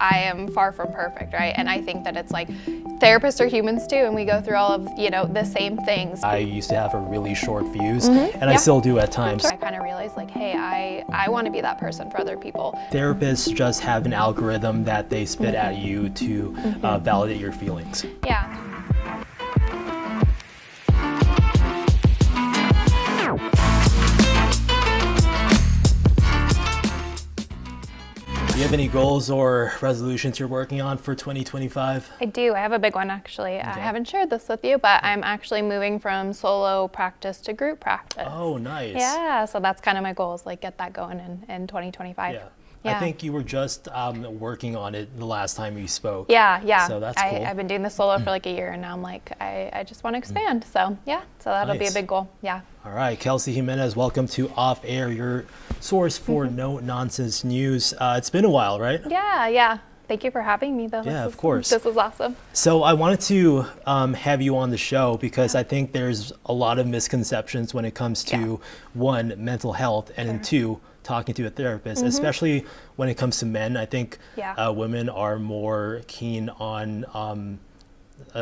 I am far from perfect, right? And I think that it's like therapists are humans too, and we go through all of, the same things. I used to have a really short fuse, and I still do at times. I kind of realized like, hey, I want to be that person for other people. Therapists just have an algorithm that they spit at you to validate your feelings. Yeah. Do you have any goals or resolutions you're working on for 2025? I do. I have a big one actually. I haven't shared this with you, but I'm actually moving from solo practice to group practice. Oh, nice. Yeah, so that's kind of my goal is like get that going in 2025. Yeah. Yeah. I think you were just working on it the last time you spoke. Yeah. So that's cool. I've been doing this solo for like a year, and now I'm like, I just want to expand. So yeah, so that'll be a Nice. big goal. Yeah. All right, Kelsey Jimenez, welcome to Off Air, your source for no-nonsense news. It's been a while, right? Yeah. Thank you for having me, though. Yeah, of course. This is awesome. So I wanted to have you on the show because I think there's a lot of misconceptions when it comes to, one, mental health, and then two, talking to a therapist, especially when it comes to men. I think women are more keen on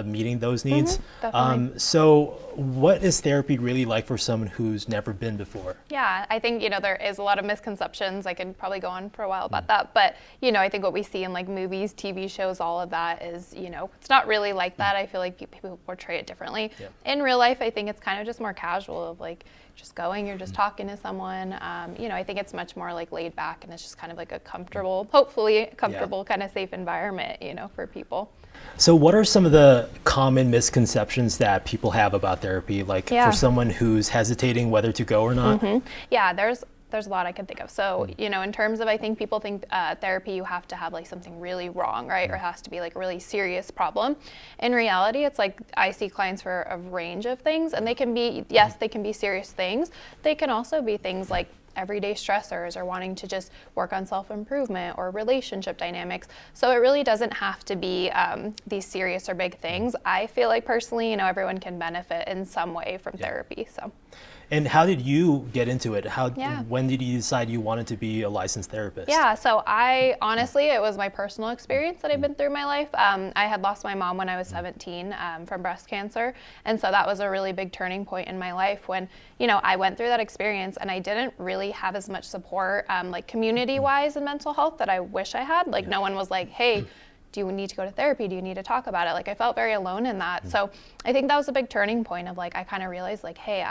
meeting those needs. Definitely. So what is therapy really like for someone who's never been before? Yeah, I think, there is a lot of misconceptions. I could probably go on for a while about that. But, I think what we see in like movies, TV shows, all of that is, it's not really like that. I feel like people portray it differently. Yeah. In real life, I think it's kind of just more casual of like just going, you're just talking to someone. I think it's much more like laid back, and it's just kind of like a comfortable, hopefully comfortable, kind of safe environment, for people. So what are some of the common misconceptions that people have about therapy, like for someone who's hesitating whether to go or not? Yeah, there's a lot I can think of. So, in terms of, I think people think therapy, you have to have like something really wrong, right? Or it has to be like a really serious problem. In reality, it's like I see clients for a range of things, and they can be, yes, they can be serious things. They can also be things like everyday stressors or wanting to just work on self-improvement or relationship dynamics. So it really doesn't have to be these serious or big things. I feel like personally, everyone can benefit in some way from therapy. So. And how did you get into it? When did you decide you wanted to be a licensed therapist? Yeah, so it was my personal experience that I've been through in my life. I had lost my mom when I was 17 from breast cancer. And so that was a really big turning point in my life when, I went through that experience and I didn't really have as much support, like community-wise in mental health that I wish I had. Like no one was like, hey, do you need to go to therapy? Do you need to talk about it? Like I felt very alone in that. So I think that was a big turning point of like, I kind of realized like, hey,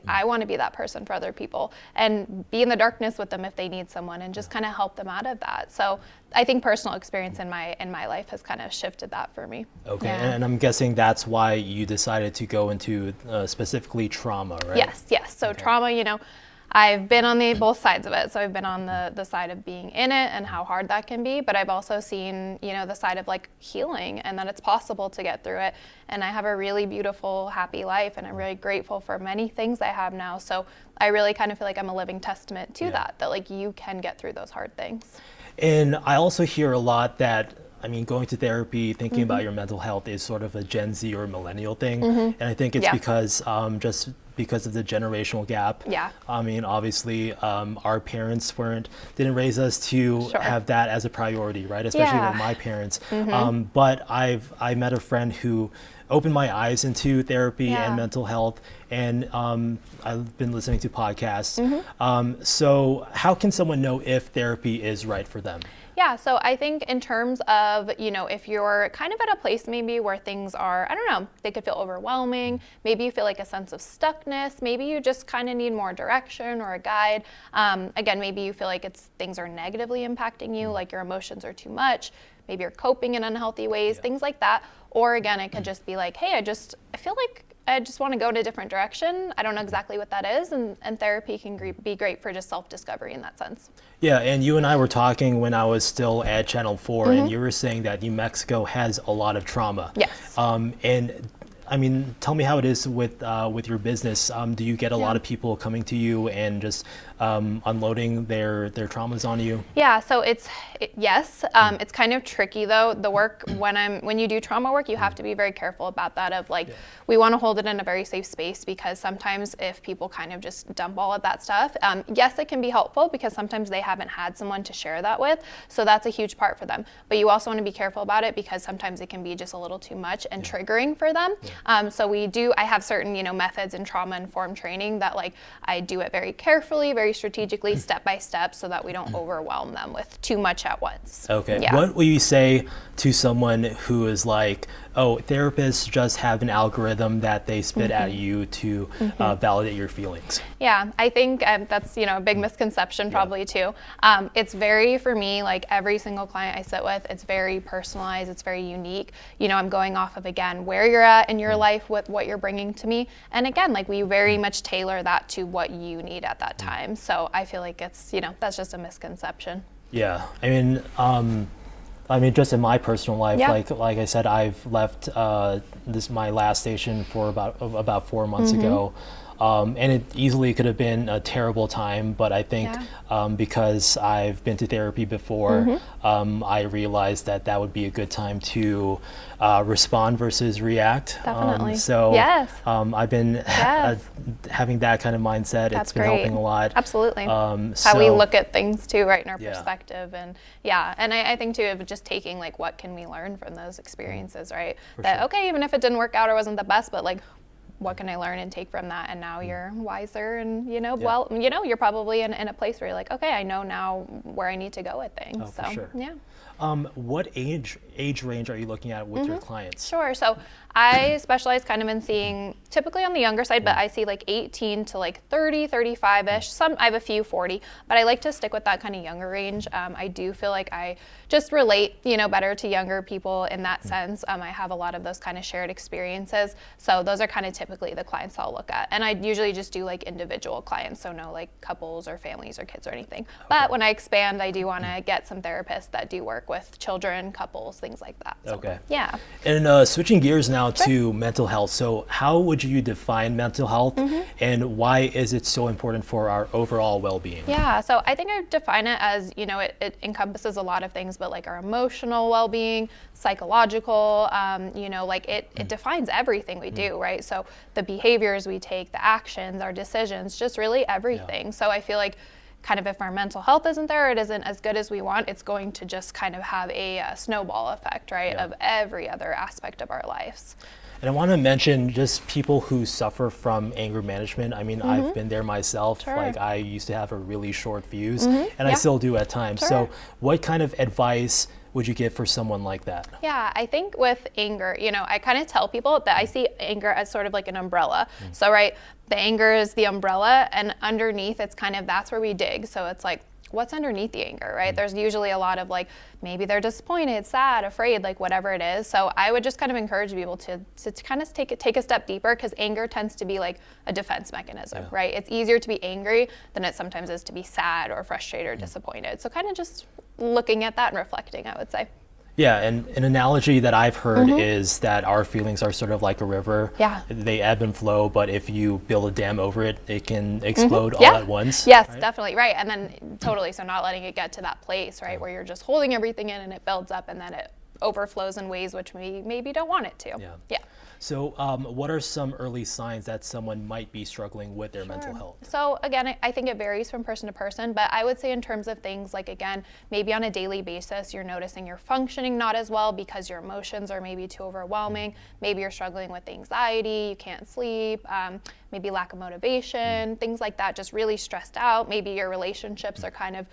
I want to be that person for other people and be in the darkness with them if they need someone and just kind of help them out of that. So I think personal experience in my life has kind of shifted that for me. Okay, and I'm guessing that's why you decided to go into specifically trauma, right? Yes. So trauma, I've been on both sides of it. So I've been on the side of being in it and how hard that can be, but I've also seen, the side of like healing and that it's possible to get through it. And I have a really beautiful, happy life, and I'm really grateful for many things I have now. So I really kind of feel like I'm a living testament to that like you can get through those hard things. And I also hear a lot that going to therapy, thinking about your mental health is sort of a Gen Z or millennial thing. And I think it's because just because of the generational gap. Yeah. Obviously, our parents didn't raise us to have that as a priority, right? Especially with my parents. But I met a friend who opened my eyes into therapy and mental health, and I've been listening to podcasts. So how can someone know if therapy is right for them? Yeah, so I think in terms of, if you're kind of at a place maybe where things are, I don't know, they could feel overwhelming, maybe you feel like a sense of stuckness, maybe you just kind of need more direction or a guide. Again, maybe you feel like things are negatively impacting you, like your emotions are too much, maybe you're coping in unhealthy ways, things like that. Or again, it could just be like, hey, I feel like I just want to go in a different direction. I don't know exactly what that is, and therapy can be great for just self-discovery in that sense. Yeah, and you and I were talking when I was still at Channel 4, and you were saying that New Mexico has a lot of trauma. Yes. And I mean, tell me how it is with your business. Do you get a lot of people coming to you and just unloading their traumas on you? Yeah, so yes. It's kind of tricky though. The work when you do trauma work, you have to be very careful about that. Of like, we want to hold it in a very safe space, because sometimes if people kind of just dump all of that stuff, yes, it can be helpful because sometimes they haven't had someone to share that with. So that's a huge part for them. But you also want to be careful about it because sometimes it can be just a little too much and triggering for them. So I have certain, methods in trauma-informed training that like I do it very carefully, very strategically, step by step, so that we don't overwhelm them with too much at once. Okay. Yeah. What will you say to someone who is like, oh, therapists just have an algorithm that they spit at you to validate your feelings? Yeah, I think that's a big misconception probably too. It's very, for me, like every single client I sit with, it's very personalized, it's very unique. I'm going off of, again, where you're at in your life with what you're bringing to me. And again, like we very much tailor that to what you need at that time. So I feel like it's, that's just a misconception. Yeah, I mean, just in my personal life, like I said, I've left my last station for about 4 months ago. And it easily could have been a terrible time, but I think because I've been to therapy before, I realized that would be a good time to respond versus react. Definitely. I've been having that kind of mindset. That's it's been great. helping a lot. Absolutely. How we look at things too, right, in our perspective. And and I think too, of just taking like, what can we learn from those experiences, right? Okay, even if it didn't work out or wasn't the best, but like, what can I learn and take from that? And now you're wiser and, you're probably in a place where you're like, okay, I know now where I need to go with things. Oh, for sure. Yeah. What age range are you looking at with your clients? Sure. So I specialize kind of in seeing typically on the younger side, but I see like 18 to like 30, 35-ish. I have a few 40, but I like to stick with that kind of younger range. I do feel like I just relate, better to younger people in that sense. I have a lot of those kind of shared experiences. So those are kind of typically the clients I'll look at. And I usually just do like individual clients. So no like couples or families or kids or anything. Okay. But when I expand, I do want to get some therapists that do work with children, couples, things like that. So, okay. Yeah. And switching gears now to mental health. So how would you define mental health and why is it so important for our overall well-being? Yeah, so I think I define it as, it encompasses a lot of things, but like our emotional well-being, psychological, it defines everything we do, right? So the behaviors we take, the actions, our decisions, just really everything. Yeah. So I feel like kind of if our mental health isn't there, it isn't as good as we want, it's going to just kind of have a snowball effect, right, of every other aspect of our lives. And I want to mention just people who suffer from anger management. I mean, I've been there myself. Sure. Like I used to have a really short fuse and I still do at times. Sure. So what kind of advice would you give for someone like that? Yeah, I think with anger, I kind of tell people that I see anger as sort of like an umbrella. So, right, the anger is the umbrella and underneath it's kind of, that's where we dig. So it's like, what's underneath the anger, right? There's usually a lot of like, maybe they're disappointed, sad, afraid, like whatever it is. So I would just kind of encourage people to kind of take a step deeper, because anger tends to be like a defense mechanism, right? It's easier to be angry than it sometimes is to be sad or frustrated or disappointed. So kind of just looking at that and reflecting, I would say. Yeah, and an analogy that I've heard is that our feelings are sort of like a river. Yeah. They ebb and flow, but if you build a dam over it, it can explode all at once. Yes, right? Definitely, right. And then totally, so not letting it get to that place, right, where you're just holding everything in and it builds up and then it overflows in ways which we maybe don't want it to. Yeah. So what are some early signs that someone might be struggling with their mental health? So again, I think it varies from person to person, but I would say in terms of things like, again, maybe on a daily basis, you're noticing you're functioning not as well because your emotions are maybe too overwhelming. Maybe you're struggling with anxiety, you can't sleep, maybe lack of motivation, things like that, just really stressed out. Maybe your relationships are kind of,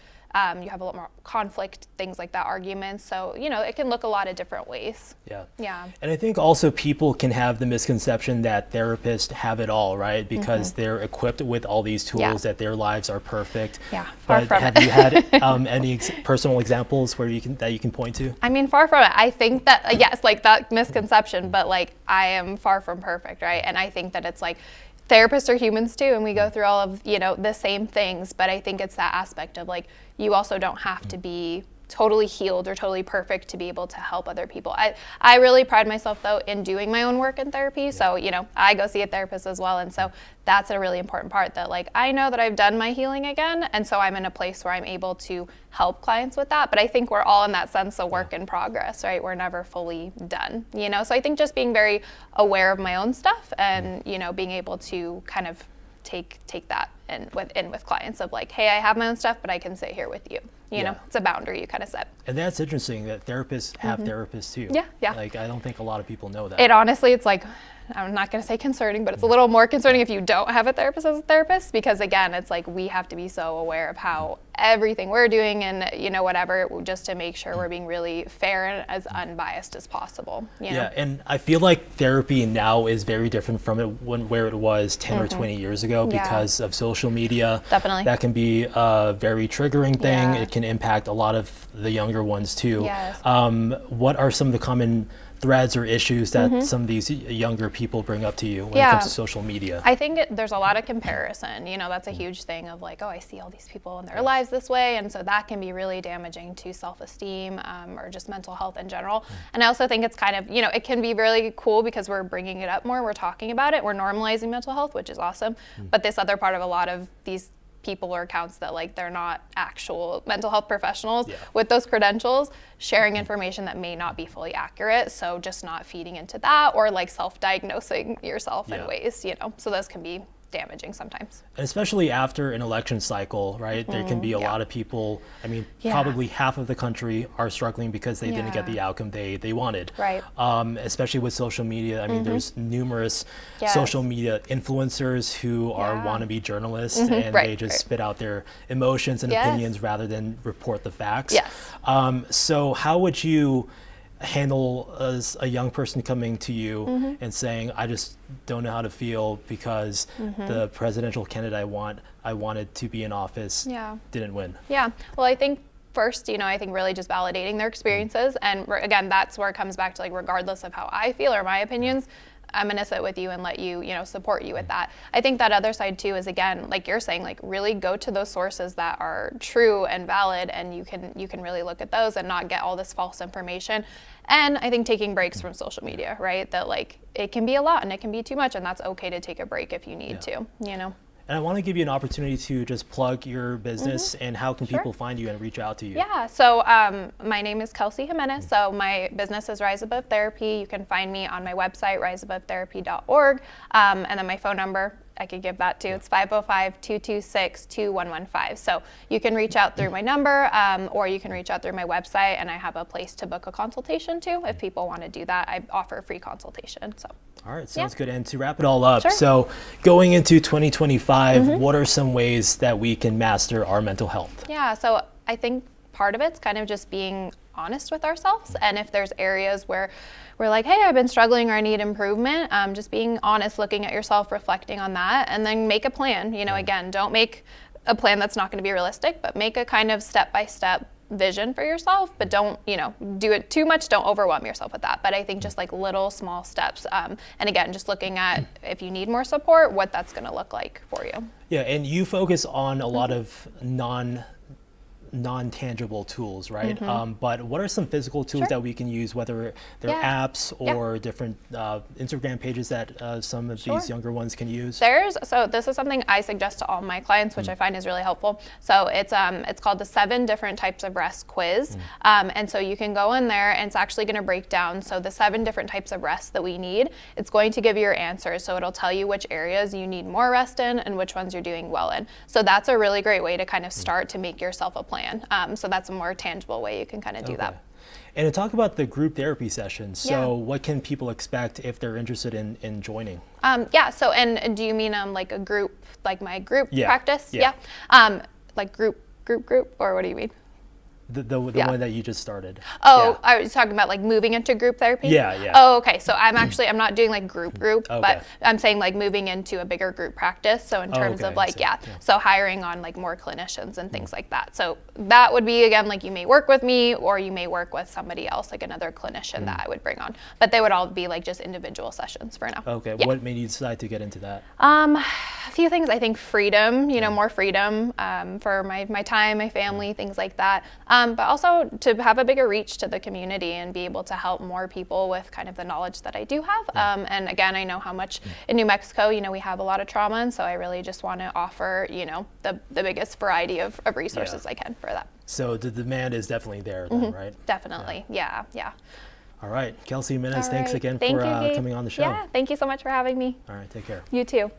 you have a lot more conflict, things like that, arguments. So, it can look a lot of different ways. Yeah. And I think also people can have the misconception that therapists have it all, right? Because they're equipped with all these tools, that their lives are perfect. Yeah, far but from have you had any personal examples where you can point to? I mean, far from it. I think that, yes, like that misconception, but like I am far from perfect, right? And I think that it's like, therapists are humans too, and we go through all of, the same things, but I think it's that aspect of like, you also don't have to be totally healed or totally perfect to be able to help other people. I really pride myself though in doing my own work in therapy. So, I go see a therapist as well. And so that's a really important part, that like, I know that I've done my healing again. And so I'm in a place where I'm able to help clients with that. But I think we're all in that sense a work in progress, right? We're never fully done, So I think just being very aware of my own stuff and, being able to kind of take that in with clients of like, hey, I have my own stuff, but I can sit here with you. It's a boundary you kind of set. And that's interesting that therapists have therapists too. Yeah. Like, I don't think a lot of people know that. It honestly, it's like, I'm not going to say concerning, but it's a little more concerning if you don't have a therapist as a therapist, because again, it's like we have to be so aware of how everything we're doing and, whatever, just to make sure we're being really fair and as unbiased as possible. Yeah, and I feel like therapy now is very different from where it was 10 or 20 years ago because of social media. Definitely. That can be a very triggering thing. Yeah. It can impact a lot of the younger ones too. Yes. What are some of the common threads or issues that some of these younger people bring up to you when it comes to social media? I think there's a lot of comparison. That's a huge thing of like, oh, I see all these people in their lives this way. And so that can be really damaging to self-esteem or just mental health in general. And I also think it's kind of, it can be really cool because we're bringing it up more. We're talking about it. We're normalizing mental health, which is awesome. But this other part of a lot of these people or accounts that like they're not actual mental health professionals with those credentials sharing information that may not be fully accurate, so just not feeding into that or like self-diagnosing yourself in ways, so those can be damaging sometimes. And especially after an election cycle, right? There can be a lot of people, probably half of the country are struggling because they didn't get the outcome they wanted. Right. Especially with social media. There's numerous social media influencers who are wannabe journalists and they just spit out their emotions and opinions rather than report the facts. Yes. So how would you handle as a young person coming to you and saying, I just don't know how to feel because the presidential candidate I wanted to be in office didn't win? Yeah, well, I think first, I think really just validating their experiences. And again, that's where it comes back to like, regardless of how I feel or my opinions, I'm going to sit with you and let you, support you with that. I think that other side too is, again, like you're saying, like really go to those sources that are true and valid, and you can really look at those and not get all this false information. And I think taking breaks from social media, right? That like it can be a lot and it can be too much, and that's okay to take a break if you need to, And I want to give you an opportunity to just plug your business and how can people find you and reach out to you? Yeah, so my name is Kelsey Jimenez. So my business is Rise Above Therapy. You can find me on my website, riseabovetherapy.org. And then my phone number, I could give that too. It's 505-226-2115. So you can reach out through my number or you can reach out through my website, and I have a place to book a consultation too if people want to do that. I offer a free consultation. So. All right, sounds good. And to wrap it all up, so going into 2025, what are some ways that we can master our mental health? Yeah, so I think part of it's kind of just being honest with ourselves. And if there's areas where we're like, hey, I've been struggling or I need improvement, just being honest, looking at yourself, reflecting on that, and then make a plan. Again, don't make a plan that's not going to be realistic, but make a kind of step-by-step vision for yourself, but don't, do it too much. Don't overwhelm yourself with that. But I think just like little small steps. And again, just looking at if you need more support, what that's going to look like for you. Yeah, and you focus on a lot of non-tangible tools, right? But what are some physical tools that we can use, whether they're apps or different Instagram pages that some of these younger ones can use? So this is something I suggest to all my clients, which I find is really helpful. So it's called the 7 different types of rest quiz. And so you can go in there and it's actually going to break down. So the 7 different types of rest that we need, it's going to give you your answers. So it'll tell you which areas you need more rest in and which ones you're doing well in. So that's a really great way to kind of start to make yourself a plan. So that's a more tangible way you can kind of do that. And to talk about the group therapy sessions, so what can people expect if they're interested in joining? So and do you mean like a group, like my group practice? Like group, or what do you mean? The one that you just started. Oh, I was talking about like moving into group therapy? Yeah. Oh, okay. So I'm not doing like group, but I'm saying like moving into a bigger group practice. So in terms of like, so hiring on like more clinicians and things like that. So that would be, again, like you may work with me or you may work with somebody else, like another clinician that I would bring on. But they would all be like just individual sessions for now. Okay. What made you decide to get into that? A few things. I think freedom, more freedom for my time, my family, things like that. but also to have a bigger reach to the community and be able to help more people with kind of the knowledge that I do have. And again, I know how much in New Mexico, we have a lot of trauma, and so I really just want to offer, the biggest variety of resources I can for that. So the demand is definitely there then, right? Definitely, yeah. All right, Kelsey Menes, All thanks right. again Thank for you, Gabe. coming on the show. Yeah, thank you so much for having me. All right, take care. You too.